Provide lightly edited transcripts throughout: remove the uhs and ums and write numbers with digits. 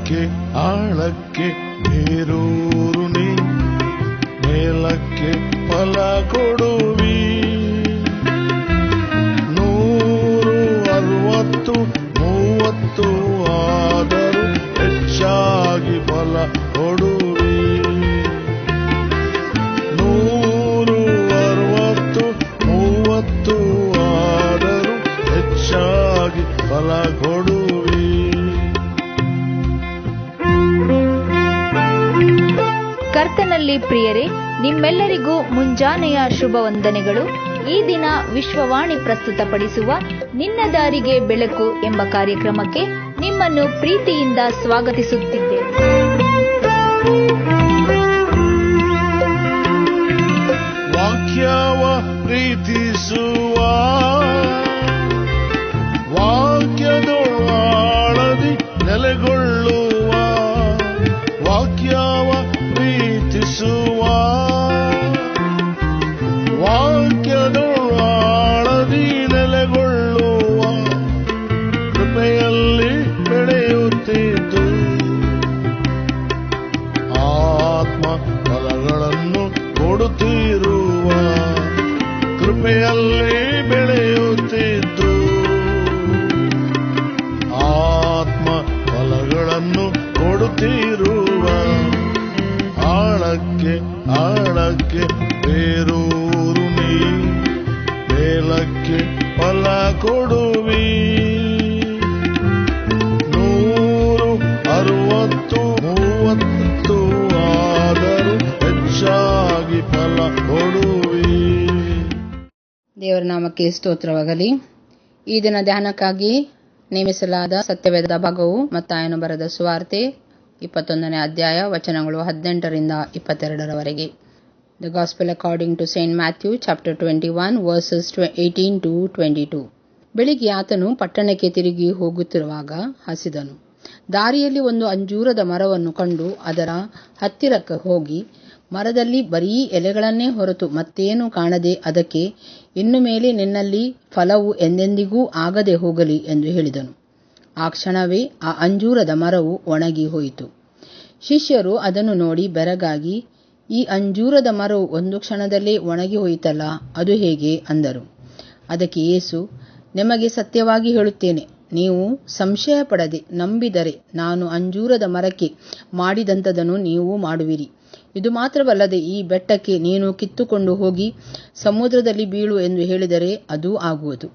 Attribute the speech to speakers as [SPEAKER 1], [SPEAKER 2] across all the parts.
[SPEAKER 1] ಆಳಕ್ಕೆ ಆಳಕ್ಕೆ ಬೇರೂರು ನೀ, ಮೇಲಕ್ಕೆ ಫಲ ಕೊಡುವಿ. 160, 30 ಆದರೂ ಹೆಚ್ಚಾಗಿ ಫಲ ಕೊಡುವಿ. 160, 30 ಆದರೂ ಹೆಚ್ಚಾಗಿ ಫಲ ಕೊಡುವಿ.
[SPEAKER 2] ಕರ್ತನಲ್ಲಿ ಪ್ರಿಯರೇ, ನಿಮ್ಮೆಲ್ಲರಿಗೂ ಮುಂಜಾನೆಯ ಶುಭ ವಂದನೆಗಳು. ಈ ದಿನ ವಿಶ್ವವಾಣಿ ಪ್ರಸ್ತುತಪಡಿಸುವ ನಿನ್ನ ದಾರಿಗೆ ಬೆಳಕು ಎಂಬ ಕಾರ್ಯಕ್ರಮಕ್ಕೆ ನಿಮ್ಮನ್ನು ಪ್ರೀತಿಯಿಂದ ಸ್ವಾಗತಿಸುತ್ತಿದ್ದೇವೆ.
[SPEAKER 1] ವಾಕ್ಯವ ಪ್ರೀತಿಸುವ, ವಾಕ್ಯದೊಳಾಳದಿ ನೆಲೆಗೊಳ್ಳುವ, ವಾಕ್ಯವ ಪ್ರೀತಿಸುವ, ವಾಕ್ಯದೊಳಾಳದಿ ನೆಲೆಗೊಳ್ಳುವ, ಕೃಪೆಯಲ್ಲಿ ಬೆಳೆಯುತ್ತಿದ್ದು ಆತ್ಮ ಫಲಗಳನ್ನು ಕೊಡುತ್ತಿರುವ, ಕೃಪೆಯಲ್ಲಿ ಬೆಳೆಯುತ್ತಿದ್ದು ಆತ್ಮ ಫಲಗಳನ್ನು ಕೊಡುತ್ತಿರುವ, ಆಳಕ್ಕೆ ಆಳಕ್ಕೆ ಬೇರೂರು ನೀ, ಮೇಲಕ್ಕೆ ಫಲ ಕೊಡುವಿ. 160, 30 ಆದರೂ ಹೆಚ್ಚಾಗಿ ಫಲ ಕೊಡುವಿ.
[SPEAKER 3] ದೇವರ ನಾಮಕ್ಕೆ ಸ್ತೋತ್ರವಾಗಲಿ. ಈ ದಿನ ಧ್ಯಾನಕ್ಕಾಗಿ ನೇಮಿಸಲಾದ ಸತ್ಯವೇದ ಭಾಗವು ಮತ್ತಾಯನ ಬರೆದ ಸುವಾರ್ತೆ 21ನೇ ಅಧ್ಯಾಯ, ವಚನಗಳು 18ರಿಂದ 22ರವರೆಗೆ. The gospel according to Saint Matthew chapter 21 verses 18 to 22. ಬೆಳಿಗ್ಗೆ ಆತನು ಪಟ್ಟಣಕ್ಕೆ ತಿರುಗಿ ಹೋಗುತ್ತಿರುವಾಗ ಹಸಿದನು. ದಾರಿಯಲ್ಲಿ ಒಂದು ಅಂಜೂರದ ಮರವನ್ನು ಕಂಡು ಅದರ ಹತ್ತಿರಕ್ಕೆ ಹೋಗಿ, ಮರದಲ್ಲಿ ಬರೀ ಎಲೆಗಳನ್ನೇ ಹೊರತು ಮತ್ತೇನು ಕಾಣದೆ ಅದಕ್ಕೆ, ಇನ್ನು ಮೇಲೆ ನಿನ್ನಲ್ಲಿ ಫಲವು ಎಂದೆಂದಿಗೂ ಆಗದೆ ಹೋಗಲಿ ಎಂದು ಹೇಳಿದನು. ಆ ಕ್ಷಣವೇ ಆ ಅಂಜೂರದ ಮರವು ಒಣಗಿ ಹೋಯಿತು. ಶಿಷ್ಯರು ಅದನ್ನು ನೋಡಿ ಬೆರಗಾಗಿ, ಈ ಅಂಜೂರದ ಮರವು ಒಂದು ಕ್ಷಣದಲ್ಲೇ ಒಣಗಿ ಹೋಯಿತಲ್ಲ, ಅದು ಹೇಗೆ ಅಂದರು. ಅದಕ್ಕೆ ಯೇಸು, ನಿಮಗೆ ಸತ್ಯವಾಗಿ ಹೇಳುತ್ತೇನೆ, ನೀವು ಸಂಶಯ ಪಡದೆ ನಂಬಿದರೆ ನಾನು ಅಂಜೂರದ ಮರಕ್ಕೆ ಮಾಡಿದಂಥದನ್ನು ನೀವು ಮಾಡುವಿರಿ. ಇದು ಮಾತ್ರವಲ್ಲದೆ ಈ ಬೆಟ್ಟಕ್ಕೆ, ನೀನು ಕಿತ್ತುಕೊಂಡು ಹೋಗಿ ಸಮುದ್ರದಲ್ಲಿ ಬೀಳು ಎಂದು ಹೇಳಿದರೆ ಅದೂ ಆಗುವುದು.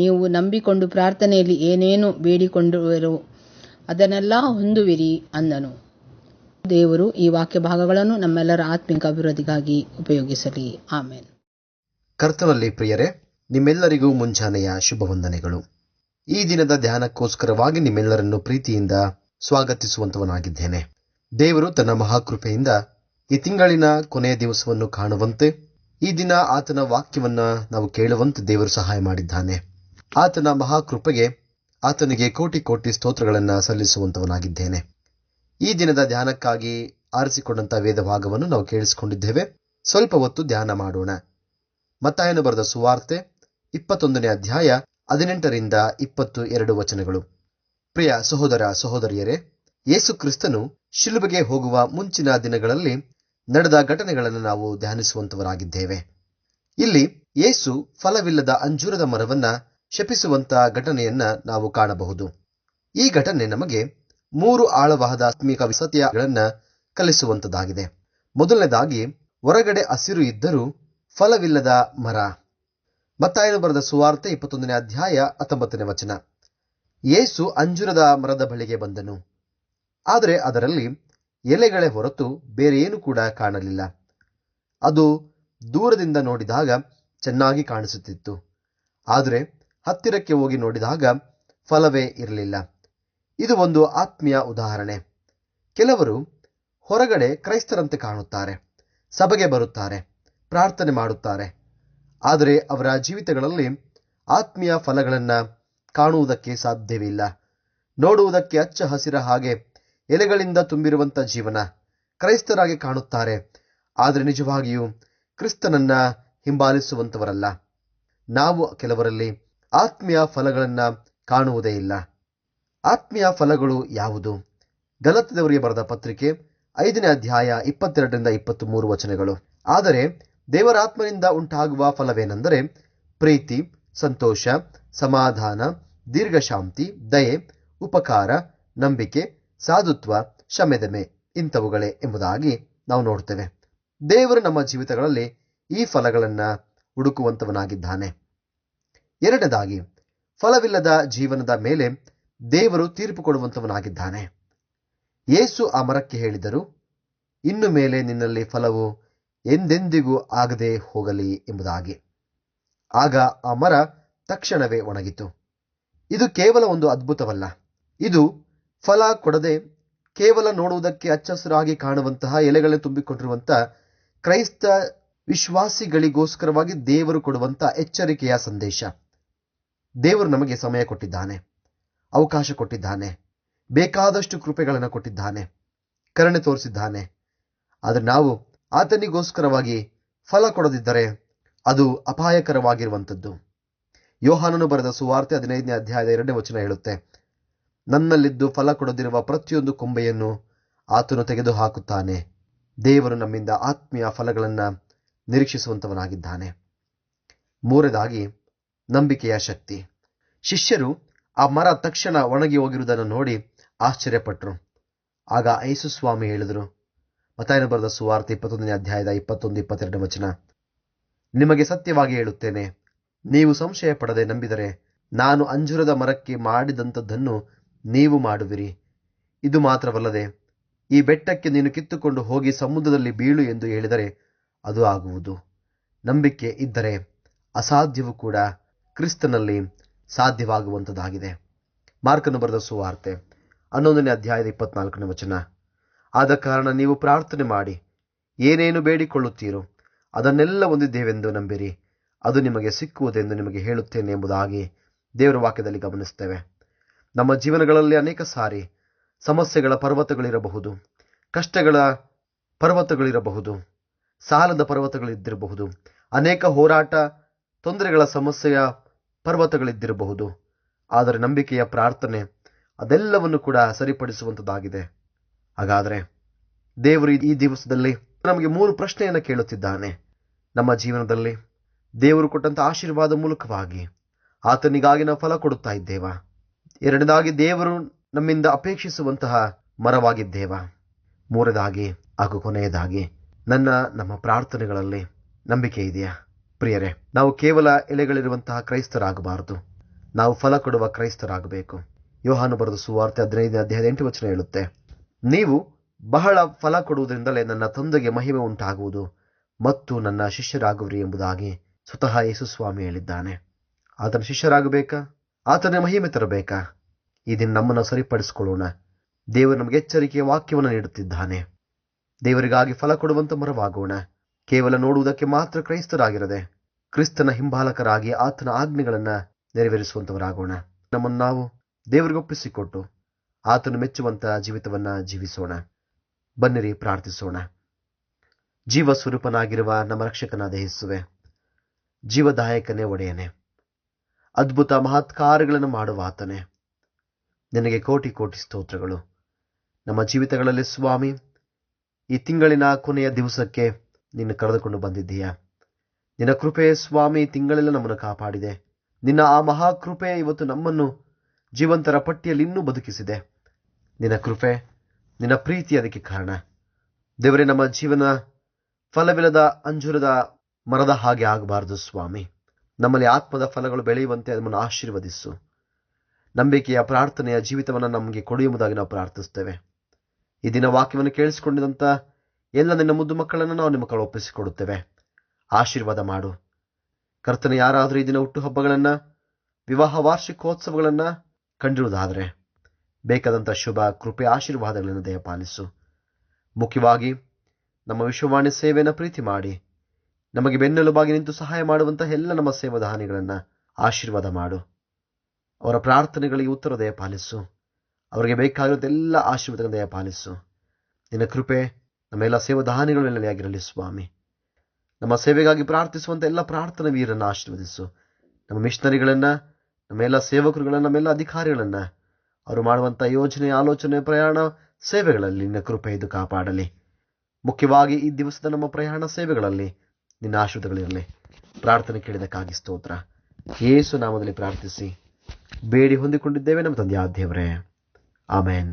[SPEAKER 3] ನೀವು ನಂಬಿಕೊಂಡು ಪ್ರಾರ್ಥನೆಯಲ್ಲಿ ಏನೇನು ಬೇಡಿಕೊಂಡಿರುವಿರೋ ಅದನ್ನೆಲ್ಲ ಹೊಂದುವಿರಿ ಅಂದನು. ದೇವರು ಈ ವಾಕ್ಯ ಭಾಗಗಳನ್ನು ನಮ್ಮೆಲ್ಲರ ಆತ್ಮಿಕ ಅಭಿವೃದ್ಧಿಗಾಗಿ ಉಪಯೋಗಿಸಲಿ. ಆಮೇನ್.
[SPEAKER 4] ಕರ್ತನಲ್ಲಿ ಪ್ರಿಯರೇ, ನಿಮ್ಮೆಲ್ಲರಿಗೂ ಮುಂಜಾನೆಯ ಶುಭ ವಂದನೆಗಳು. ಈ ದಿನದ ಧ್ಯಾನಕ್ಕೋಸ್ಕರವಾಗಿ ನಿಮ್ಮೆಲ್ಲರನ್ನು ಪ್ರೀತಿಯಿಂದ ಸ್ವಾಗತಿಸುವಂತವನಾಗಿದ್ದೇನೆ. ದೇವರು ತನ್ನ ಮಹಾಕೃಪೆಯಿಂದ ಈ ತಿಂಗಳಿನ ಕೊನೆಯ ದಿವಸವನ್ನು ಕಾಣುವಂತೆ, ಈ ದಿನ ಆತನ ವಾಕ್ಯವನ್ನ ನಾವು ಕೇಳುವಂತೆ ದೇವರು ಸಹಾಯ ಮಾಡಿದ್ದಾನೆ. ಆತನ ಮಹಾಕೃಪೆಗೆ ಆತನಿಗೆ ಕೋಟಿ ಕೋಟಿ ಸ್ತೋತ್ರಗಳನ್ನು ಸಲ್ಲಿಸುವಂತವನಾಗಿದ್ದೇನೆ. ಈ ದಿನದ ಧ್ಯಾನಕ್ಕಾಗಿ ಆರಿಸಿಕೊಂಡಂತ ವೇದ ಭಾಗವನ್ನು ನಾವು ಕೇಳಿಸಿಕೊಂಡಿದ್ದೇವೆ. ಸ್ವಲ್ಪ ಹೊತ್ತು ಧ್ಯಾನ ಮಾಡೋಣ. ಮತ್ತಾಯನು ಬರೆದ ಸುವಾರ್ತೆ 21ನೇ ಅಧ್ಯಾಯ 18ರಿಂದ 22 ವಚನಗಳು. ಪ್ರಿಯ ಸಹೋದರ ಸಹೋದರಿಯರೇ, ಯೇಸು ಕ್ರಿಸ್ತನು ಶಿಲುಬೆಗೆ ಹೋಗುವ ಮುಂಚಿನ ದಿನಗಳಲ್ಲಿ ನಡೆದ ಘಟನೆಗಳನ್ನು ನಾವು ಧ್ಯಾನಿಸುವಂತವರಾಗಿದ್ದೇವೆ. ಇಲ್ಲಿ ಯೇಸು ಫಲವಿಲ್ಲದ ಅಂಜೂರದ ಮರವನ್ನ ಶಪಿಸುವಂತ ಘಟನೆಯನ್ನ ನಾವು ಕಾಣಬಹುದು. ಈ ಘಟನೆ ನಮಗೆ 3 ಆಳವಾದ ಆತ್ಮಿಕ ಸತ್ಯಗಳನ್ನ ಕಲಿಸುವಂತದ್ದಾಗಿದೆ. ಮೊದಲನೇದಾಗಿ, ಹೊರಗಡೆ ಹಸಿರು ಇದ್ದರೂ ಫಲವಿಲ್ಲದ ಮರ. ಮತ್ತಾಯನು ಬರೆದ ಸುವಾರ್ತೆ 21ನೇ ಅಧ್ಯಾಯ 19ನೇ ವಚನ. ಯೇಸು ಅಂಜೂರದ ಮರದ ಬಳಿಗೆ ಬಂದನು, ಆದರೆ ಅದರಲ್ಲಿ ಎಲೆಗಳೇ ಹೊರತು ಬೇರೆ ಏನು ಕೂಡ ಕಾಣಲಿಲ್ಲ. ಅದು ದೂರದಿಂದ ನೋಡಿದಾಗ ಚೆನ್ನಾಗಿ ಕಾಣಿಸುತ್ತಿತ್ತು, ಆದರೆ ಹತ್ತಿರಕ್ಕೆ ಹೋಗಿ ನೋಡಿದಾಗ ಫಲವೇ ಇರಲಿಲ್ಲ. ಇದು ಒಂದು ಆತ್ಮೀಯ ಉದಾಹರಣೆ. ಕೆಲವರು ಹೊರಗಡೆ ಕ್ರೈಸ್ತರಂತೆ ಕಾಣುತ್ತಾರೆ, ಸಭೆಗೆ ಬರುತ್ತಾರೆ, ಪ್ರಾರ್ಥನೆ ಮಾಡುತ್ತಾರೆ, ಆದರೆ ಅವರ ಜೀವಿತಗಳಲ್ಲಿ ಆತ್ಮೀಯ ಫಲಗಳನ್ನು ಕಾಣುವುದಕ್ಕೆ ಸಾಧ್ಯವಿಲ್ಲ. ನೋಡುವುದಕ್ಕೆ ಹಚ್ಚ ಹಸಿರ ಹಾಗೆ ಎಲೆಗಳಿಂದ ತುಂಬಿರುವಂಥ ಜೀವನ ಕ್ರೈಸ್ತರಾಗಿ ಕಾಣುತ್ತಾರೆ, ಆದರೆ ನಿಜವಾಗಿಯೂ ಕ್ರಿಸ್ತನನ್ನ ಹಿಂಬಾಲಿಸುವಂತವರಲ್ಲ. ನಾವು ಕೆಲವರಲ್ಲಿ ಆತ್ಮೀಯ ಫಲಗಳನ್ನು ಕಾಣುವುದೇ ಇಲ್ಲ. ಆತ್ಮೀಯ ಫಲಗಳು ಯಾವುದು? ಗಲಾತ್ಯದವರಿಗೆ ಬರೆದ ಪತ್ರಿಕೆ 5ನೇ ಅಧ್ಯಾಯ 22ರಿಂದ 23 ವಚನಗಳು. ಆದರೆ ದೇವರ ಆತ್ಮನಿಂದ ಉಂಟಾಗುವ ಫಲವೇನೆಂದರೆ ಪ್ರೀತಿ, ಸಂತೋಷ, ಸಮಾಧಾನ, ದೀರ್ಘಶಾಂತಿ, ದಯೆ, ಉಪಕಾರ, ನಂಬಿಕೆ, ಸಾಧುತ್ವ, ಕ್ಷಮೆದಮೆ ಇಂಥವುಗಳೇ ಎಂಬುದಾಗಿ ನಾವು ನೋಡ್ತೇವೆ. ದೇವರು ನಮ್ಮ ಜೀವಿತಗಳಲ್ಲಿ ಈ ಫಲಗಳನ್ನು ಹುಡುಕುವಂತವನಾಗಿದ್ದಾನೆ. ಎರಡನೇದಾಗಿ, ಫಲವಿಲ್ಲದ ಜೀವನದ ಮೇಲೆ ದೇವರು ತೀರ್ಪು ಕೊಡುವಂತವನಾಗಿದ್ದಾನೆ. ಯೇಸು ಆ ಮರಕ್ಕೆ ಹೇಳಿದರು, ಇನ್ನು ಮೇಲೆ ನಿನ್ನಲ್ಲಿ ಫಲವು ಎಂದೆಂದಿಗೂ ಆಗದೆ ಹೋಗಲಿ ಎಂಬುದಾಗಿ. ಆಗ ಆ ಮರ ತಕ್ಷಣವೇ ಒಣಗಿತು. ಇದು ಕೇವಲ ಒಂದು ಅದ್ಭುತವಲ್ಲ. ಇದು ಫಲ ಕೊಡದೆ ಕೇವಲ ನೋಡುವುದಕ್ಕೆ ಹಚ್ಚಹಸಿರಾಗಿ ಕಾಣುವಂತಹ ಎಲೆಗಳನ್ನು ತುಂಬಿಕೊಂಡಿರುವಂತಹ ಕ್ರೈಸ್ತ ವಿಶ್ವಾಸಿಗಳಿಗೋಸ್ಕರವಾಗಿ ದೇವರು ಕೊಡುವಂತಹ ಎಚ್ಚರಿಕೆಯ ಸಂದೇಶ. ದೇವರು ನಮಗೆ ಸಮಯ ಕೊಟ್ಟಿದ್ದಾನೆ, ಅವಕಾಶ ಕೊಟ್ಟಿದ್ದಾನೆ, ಬೇಕಾದಷ್ಟು ಕೃಪೆಗಳನ್ನು ಕೊಟ್ಟಿದ್ದಾನೆ, ಕರುಣೆ ತೋರಿಸಿದ್ದಾನೆ. ಆದರೆ ನಾವು ಆತನಿಗೋಸ್ಕರವಾಗಿ ಫಲ ಕೊಡದಿದ್ದರೆ ಅದು ಅಪಾಯಕರವಾಗಿರುವಂಥದ್ದು. ಯೋಹಾನನು ಬರೆದ ಸುವಾರ್ತೆ 15ನೇ ಅಧ್ಯಾಯದ 2ನೇ ವಚನ ಹೇಳುತ್ತೆ, ನನ್ನಲ್ಲಿದ್ದು ಫಲ ಕೊಡದಿರುವ ಪ್ರತಿಯೊಂದು ಕೊಂಬೆಯನ್ನು ಆತನು ತೆಗೆದು ಹಾಕುತ್ತಾನೆ. ದೇವರು ನಮ್ಮಿಂದ ಆತ್ಮೀಯ ಫಲಗಳನ್ನು ನಿರೀಕ್ಷಿಸುವಂತವನಾಗಿದ್ದಾನೆ. ಮೂರನೇದಾಗಿ, ನಂಬಿಕೆಯ ಶಕ್ತಿ. ಶಿಷ್ಯರು ಆ ಮರ ತಕ್ಷಣ ಒಣಗಿ ಹೋಗಿರುವುದನ್ನು ನೋಡಿ ಆಶ್ಚರ್ಯಪಟ್ಟರು. ಆಗ ಯೇಸು ಸ್ವಾಮಿ ಹೇಳಿದರು, ಮತ್ತಾಯನು ಬರೆದ ಸುವಾರ್ತೆ 21ನೇ ಅಧ್ಯಾಯದ 21-22 ವಚನ, ನಿಮಗೆ ಸತ್ಯವಾಗಿ ಹೇಳುತ್ತೇನೆ, ನೀವು ಸಂಶಯ ಪಡದೆ ನಂಬಿದರೆ ನಾನು ಅಂಜೂರದ ಮರಕ್ಕೆ ಮಾಡಿದಂಥದ್ದನ್ನು ನೀವು ಮಾಡುವಿರಿ. ಇದು ಮಾತ್ರವಲ್ಲದೆ ಈ ಬೆಟ್ಟಕ್ಕೆ ನೀನು ಕಿತ್ತುಕೊಂಡು ಹೋಗಿ ಸಮುದ್ರದಲ್ಲಿ ಬೀಳು ಎಂದು ಹೇಳಿದರೆ ಅದು ಆಗುವುದು. ನಂಬಿಕೆ ಇದ್ದರೆ ಅಸಾಧ್ಯವೂ ಕೂಡ ಕ್ರಿಸ್ತನಲ್ಲಿ ಸಾಧ್ಯವಾಗುವಂಥದ್ದಾಗಿದೆ. ಮಾರ್ಕನು ಬರೆದ ಸುವಾರ್ತೆ 11ನೇ ಅಧ್ಯಾಯದ 24ನೇ ವಚನ, ಆದ ಕಾರಣ ನೀವು ಪ್ರಾರ್ಥನೆ ಮಾಡಿ ಏನೇನು ಬೇಡಿಕೊಳ್ಳುತ್ತೀರೋ ಅದನ್ನೆಲ್ಲ ಹೊಂದಿದ್ದೇವೆಂದು ನಂಬಿರಿ, ಅದು ನಿಮಗೆ ಸಿಕ್ಕುವುದೆಂದು ನಿಮಗೆ ಹೇಳುತ್ತೇನೆ ಎಂಬುದಾಗಿ ದೇವರ ವಾಕ್ಯದಲ್ಲಿ ಗಮನಿಸ್ತೇವೆ. ನಮ್ಮ ಜೀವನಗಳಲ್ಲಿ ಅನೇಕ ಸಾರಿ ಸಮಸ್ಯೆಗಳ ಪರ್ವತಗಳಿರಬಹುದು, ಕಷ್ಟಗಳ ಪರ್ವತಗಳಿರಬಹುದು, ಸಾಲದ ಪರ್ವತಗಳಿದ್ದಿರಬಹುದು, ಅನೇಕ ಹೋರಾಟ ತೊಂದರೆಗಳ ಸಮಸ್ಯೆಯ ಪರ್ವತಗಳಿದ್ದಿರಬಹುದು. ಆದರೆ ನಂಬಿಕೆಯ ಪ್ರಾರ್ಥನೆ ಅದೆಲ್ಲವನ್ನು ಕೂಡ ಸರಿಪಡಿಸುವಂಥದ್ದಾಗಿದೆ. ಹಾಗಾದರೆ ದೇವರು ಈ ದಿವಸದಲ್ಲಿ ನಮಗೆ 3 ಪ್ರಶ್ನೆಯನ್ನು ಕೇಳುತ್ತಿದ್ದಾನೆ. ನಮ್ಮ ಜೀವನದಲ್ಲಿ ದೇವರು ಕೊಟ್ಟಂಥ ಆಶೀರ್ವಾದ ಮೂಲಕವಾಗಿ ಆತನಿಗಾಗಿ ನಾವು ಫಲ ಕೊಡುತ್ತಾ ಇದ್ದೇವಾ? ಎರಡನೇದಾಗಿ, ದೇವರು ನಮ್ಮಿಂದ ಅಪೇಕ್ಷಿಸುವಂತಹ ಮರವಾಗಿದ್ದೇವಾ? ಮೂರನೇದಾಗಿ ಹಾಗೂ ಕೊನೆಯದಾಗಿ, ನಮ್ಮ ಪ್ರಾರ್ಥನೆಗಳಲ್ಲಿ ನಂಬಿಕೆ ಇದೆಯಾ? ಪ್ರಿಯರೇ, ನಾವು ಕೇವಲ ಎಲೆಗಳಿರುವಂತಹ ಕ್ರೈಸ್ತರಾಗಬಾರದು, ನಾವು ಫಲ ಕೊಡುವ ಕ್ರೈಸ್ತರಾಗಬೇಕು. ಯೋಹಾನ ಬರೆದ ಸುವಾರ್ತೆ 15ನೇ ಅಧ್ಯಾಯದ 8 ವಚನ ಹೇಳುತ್ತೆ, ನೀವು ಬಹಳ ಫಲ ಕೊಡುವುದರಿಂದಲೇ ನನ್ನ ತಂದೆಗೆ ಮಹಿಮೆ ಉಂಟಾಗುವುದು ಮತ್ತು ನನ್ನ ಶಿಷ್ಯರಾಗುವಿರಿ ಎಂಬುದಾಗಿ ಸ್ವತಃ ಯೇಸು ಸ್ವಾಮಿ ಹೇಳಿದ್ದಾನೆ. ಆತನ ಶಿಷ್ಯರಾಗಬೇಕಾ? ಆತನ ಮಹಿಮೆ ತರಬೇಕಾ? ಈ ದಿನ ನಮ್ಮನ್ನು ಸರಿಪಡಿಸಿಕೊಳ್ಳೋಣ. ದೇವರು ನಮಗೆ ಎಚ್ಚರಿಕೆಯ ವಾಕ್ಯವನ್ನು ನೀಡುತ್ತಿದ್ದಾನೆ. ದೇವರಿಗಾಗಿ ಫಲ ಕೊಡುವಂತ ಮರವಾಗೋಣ. ಕೇವಲ ನೋಡುವುದಕ್ಕೆ ಮಾತ್ರ ಕ್ರೈಸ್ತರಾಗಿರದೆ ಕ್ರಿಸ್ತನ ಹಿಂಬಾಲಕರಾಗಿ ಆತನ ಆಜ್ಞೆಗಳನ್ನು ನೆರವೇರಿಸುವಂತವರಾಗೋಣ. ನಮ್ಮನ್ನು ನಾವು ದೇವರಿಗೊಪ್ಪಿಸಿಕೊಟ್ಟು ಆತನು ಮೆಚ್ಚುವಂತಹ ಜೀವಿತವನ್ನ ಜೀವಿಸೋಣ. ಬನ್ನಿರಿ ಪ್ರಾರ್ಥಿಸೋಣ. ಜೀವ ಸ್ವರೂಪನಾಗಿರುವ ನಮ್ಮ ರಕ್ಷಕನಾದ ಯೇಸುವೆ, ಜೀವದಾಯಕನೇ, ಒಡೆಯನೆ, ಅದ್ಭುತ ಮಹತ್ ಕಾರ್ಯಗಳನ್ನು ಮಾಡುವ ಆತನೇ, ನಿನಗೆ ಕೋಟಿ ಕೋಟಿ ಸ್ತೋತ್ರಗಳು. ನಮ್ಮ ಜೀವಿತಗಳಲ್ಲಿ ಸ್ವಾಮಿ, ಈ ತಿಂಗಳಿನ ಕೊನೆಯ ದಿವಸಕ್ಕೆ ನಿನ್ನ ಕರೆದುಕೊಂಡು ಬಂದಿದ್ದೀಯಾ. ನಿನ್ನ ಕೃಪೆ ಸ್ವಾಮಿ ತಿಂಗಳೆಲ್ಲ ನಮ್ಮನ್ನು ಕಾಪಾಡಿದೆ. ನಿನ್ನ ಆ ಮಹಾಕೃಪೆ ಇವತ್ತು ನಮ್ಮನ್ನು ಜೀವಂತರ ಪಟ್ಟಿಯಲ್ಲಿ ಇನ್ನೂ ಬದುಕಿಸಿದೆ. ನಿನ್ನ ಕೃಪೆ, ನಿನ್ನ ಪ್ರೀತಿ ಅದಕ್ಕೆ ಕಾರಣ. ದೇವರೇ, ನಮ್ಮ ಜೀವನ ಫಲವಿಲ್ಲದ ಅಂಜೂರದ ಮರದ ಹಾಗೆ ಆಗಬಾರದು ಸ್ವಾಮಿ. ನಮ್ಮಲ್ಲಿ ಆತ್ಮದ ಫಲಗಳು ಬೆಳೆಯುವಂತೆ ನಮ್ಮನ್ನು ಆಶೀರ್ವದಿಸು. ನಂಬಿಕೆಯ ಪ್ರಾರ್ಥನೆಯ ಜೀವಿತವನ್ನು ನಮಗೆ ಕೊಡು ಎಂಬುದಾಗಿ ನಾವು ಪ್ರಾರ್ಥಿಸ್ತೇವೆ. ಈ ದಿನ ವಾಕ್ಯವನ್ನು ಕೇಳಿಸಿಕೊಂಡಿದಂಥ ಎಲ್ಲ ನಿನ್ನ ಮುದ್ದು ಮಕ್ಕಳನ್ನು ನಾವು ನಿಮ್ಮ ಕಡೆ ಒಪ್ಪಿಸಿಕೊಡುತ್ತೇವೆ. ಆಶೀರ್ವಾದ ಮಾಡು ಕರ್ತನೆ. ಯಾರಾದರೂ ಈ ದಿನ ಹುಟ್ಟುಹಬ್ಬಗಳನ್ನು, ವಿವಾಹ ವಾರ್ಷಿಕೋತ್ಸವಗಳನ್ನು ಕಂಡಿರುವುದಾದರೆ ಬೇಕಾದಂಥ ಶುಭ ಕೃಪೆ ಆಶೀರ್ವಾದಗಳನ್ನು ದಯಪಾಲಿಸು. ಮುಖ್ಯವಾಗಿ ನಮ್ಮ ವಿಶ್ವವಾಣಿ ಸೇವೆಯನ್ನು ಪ್ರೀತಿ ಮಾಡಿ ನಮಗೆ ಬೆನ್ನೆಲುಬಾಗಿ ನಿಂತು ಸಹಾಯ ಮಾಡುವಂತಹ ಎಲ್ಲ ನಮ್ಮ ಸೇವಾದಾನಿಗಳನ್ನು ಆಶೀರ್ವಾದ ಮಾಡು. ಅವರ ಪ್ರಾರ್ಥನೆಗಳಿಗೆ ಉತ್ತರ ದಯಪಾಲಿಸು. ಅವರಿಗೆ ಬೇಕಾಗಿರುವಂಥ ಎಲ್ಲ ಆಶೀರ್ವಾದಗಳನ್ನು ದಯಪಾಲಿಸು. ನಿನ್ನ ಕೃಪೆ ನಮ್ಮ ಎಲ್ಲ ಸೇವಾದಾನಿಗಳ ಮೇಲೆ ಆಗಿರಲಿ ಸ್ವಾಮಿ. ನಮ್ಮ ಸೇವೆಗಾಗಿ ಪ್ರಾರ್ಥಿಸುವಂಥ ಎಲ್ಲ ಪ್ರಾರ್ಥನಾ ವೀರನ್ನು ಆಶೀರ್ವದಿಸು. ನಮ್ಮ ಮಿಷನರಿಗಳನ್ನು, ನಮ್ಮ ಎಲ್ಲ ಸೇವಕರುಗಳನ್ನು, ನಮ್ಮೆಲ್ಲ ಅಧಿಕಾರಿಗಳನ್ನು, ಅವರು ಮಾಡುವಂಥ ಯೋಜನೆ, ಆಲೋಚನೆ, ಪ್ರಯಾಣ ಸೇವೆಗಳಲ್ಲಿ ನಿನ್ನ ಕೃಪೆ ಇದು ಕಾಪಾಡಲಿ. ಮುಖ್ಯವಾಗಿ ಈ ದಿವಸದ ನಮ್ಮ ಪ್ರಯಾಣ ಸೇವೆಗಳಲ್ಲಿ ನಿನ್ನ ಆಶೀರ್ವಾದಗಳಿರಲಿ. ಪ್ರಾರ್ಥನೆ ಕೇಳಿದಕ್ಕಾಗಿ ಸ್ತೋತ್ರ. ಯೇಸು ನಾಮದಲ್ಲಿ ಪ್ರಾರ್ಥಿಸಿ ಬೇಡಿ ಹೊಂದಿಕೊಂಡಿದ್ದೇವೆ ನಮ್ಮ ತಂದೆಯಾದ ದೇವರೇ, ಆಮೆನ್.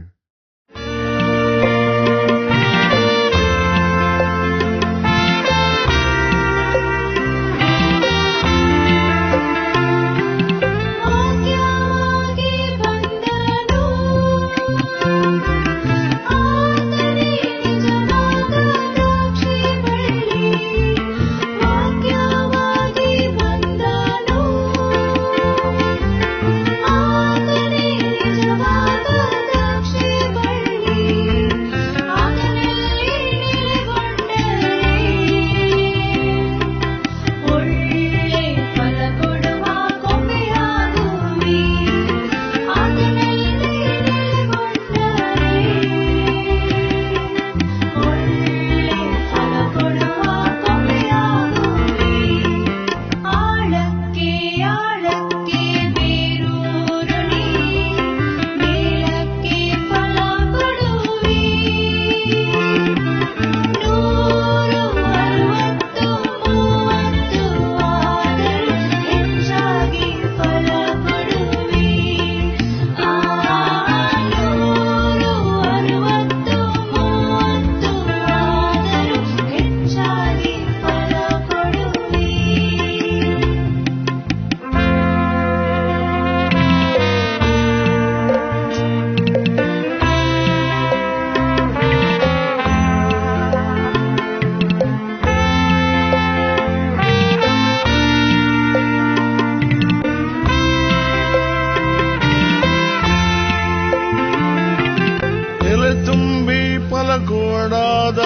[SPEAKER 1] ಕೊಡದ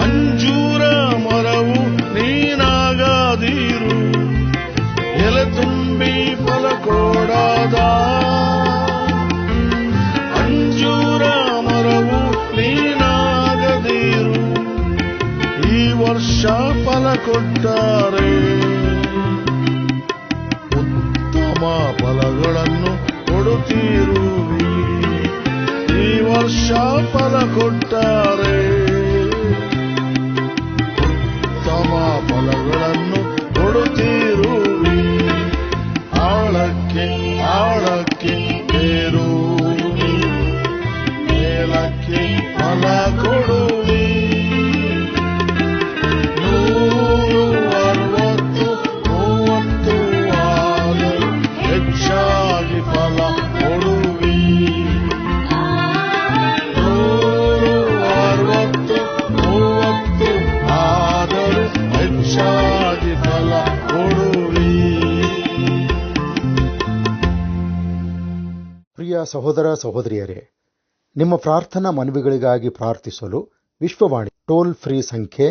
[SPEAKER 1] ಅಂಜೂರ ಮರವು ನೀನಾಗದಿರು, ಎಲೆ ತುಂಬಿ ಫಲ ಕೊಡದ ಅಂಜೂರ ಮರವು ನೀನಾಗದಿರು. ಈ ವರ್ಷ ಫಲ ಕೊಟ್ಟರೆ ಉತ್ತಮ ಫಲಗಳನ್ನು ಕೊಡುತ್ತಿರುವಿ. ಈ ವರ್ಷ ಫಲ ಕೊಟ್ಟರೆ ಉತ್ತಮ ಫಲಗಳನ್ನು ಕೊಡುತ್ತಿರುವಿ. ಆಳಕ್ಕೆ ಆಳಕ್ಕೆ ಬೇರೂರಿ, ಮೇಲಕ್ಕೆ ಫಲ ಕೊಡುವಿ. 160, 30 ಆದರೂ ಹೆಚ್ಚಾಗಿ ಫಲ ಕೊಡುವಿ. 160, 30 ಆದರೂ ಹೆಚ್ಚಾಗಿ ಫಲ ಕೊಡುವಿ.
[SPEAKER 5] ಪ್ರಿಯ ಸಹೋದರ ಸಹೋದರಿಯರೇ, ನಿಮ್ಮ ಪ್ರಾರ್ಥನಾ ಮನವಿಗಳಿಗಾಗಿ ಪ್ರಾರ್ಥಿಸಲು ವಿಶ್ವವಾಣಿ ಟೋಲ್ ಫ್ರೀ ಸಂಖ್ಯೆ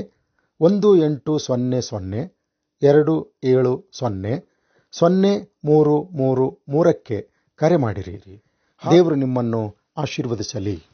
[SPEAKER 5] 1800-270-0333 ಕರೆ ಮಾಡಿರಿ. ದೇವರು ನಿಮ್ಮನ್ನು ಆಶೀರ್ವದಿಸಲಿ.